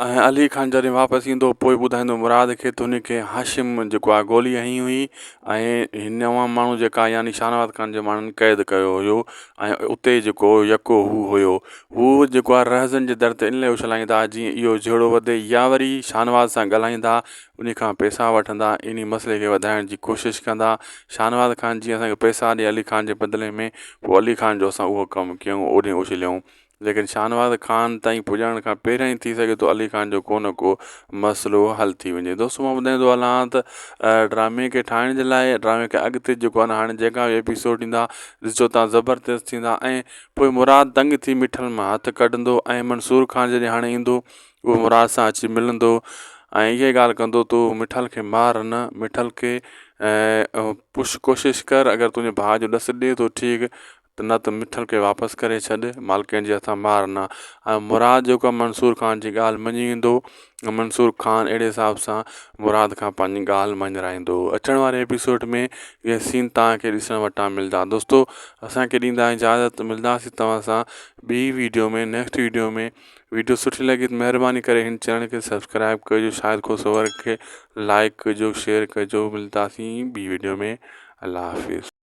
अली ख़ान जॾहिं वापसि ईंदो पोइ ॿुधाईंदो मुराद खे त हुनखे हाशिम जेको आहे गोली हणी हुई ऐं हिन नवां माण्हू जेका यानी शाहनवाज़ ख़ान जे माण्हुनि क़ैद कयो हुयो ऐं उते जेको यको हू हुयो हू जेको आहे रहज़न जे दर ते इन लाइ उछलाईंदा जीअं इहो झेड़ो वधे या वरी शाहनवाज़ सां ॻाल्हाईंदा उन खां पैसा वठंदा इन मसइले खे वधाइण जी कोशिशि कंदा। शाहनवाज़ ख़ान जीअं असांखे पैसा ॾिए अली ख़ान जे बदिले में पोइ अली ख़ान जो असां उहो कमु कयूं ओॾे उछलियऊं। लेकिन शाहनवाज़ ख़ान ताईं पुॼण खां पहिरियों ई थी सघे थो अली ख़ान जो को न को मसइलो हल थी वञे। दोस्तो मां ॿुधाईंदो हलां त ड्रामे खे ठाहिण जे लाइ ड्रामे खे अॻिते जेको आहे न हाणे जेका बि एपिसोड ईंदा ॾिसो तव्हां ज़बरदस्त थींदा ऐं पोइ मुराद तंग थी मिठल मां हथु कढंदो ऐं मंसूर ख़ान जॾहिं हाणे ईंदो उहो मुराद सां अची मिलंदो ऐं इहा ॻाल्हि कंदो तूं मिठल खे मार न मिठल खे कोशिशि कर अगरि तुंहिंजे भाउ जो ॾसु ॾिए थो ठीकु त न त मिठल खे वापसि करे छॾ मालिकनि जे हथां मार न। ऐं मुराद जेको आहे मंसूर ख़ान जी ॻाल्हि मञी वेंदो मंसूर ख़ान अहिड़े हिसाब सां मुराद खां पंहिंजी ॻाल्हि मञाराईंदो। अचण वारे एपिसोड में इहे सीन तव्हांखे ॾिसण वटां मिलंदा। दोस्तो असांखे ॾींदा इजाज़त मिलंदासीं तव्हां सां ॿी वीडियो में नेक्स्ट वीडियो में। वीडियो सुठी लॻी त महिरबानी करे हिन चैनल खे सब्सक्राइब कजो शायदि को सवर खे लाइक कजो शेयर कजो। मिलंदासीं ॿी वीडियो में। अल्लाह हाफ़िज़।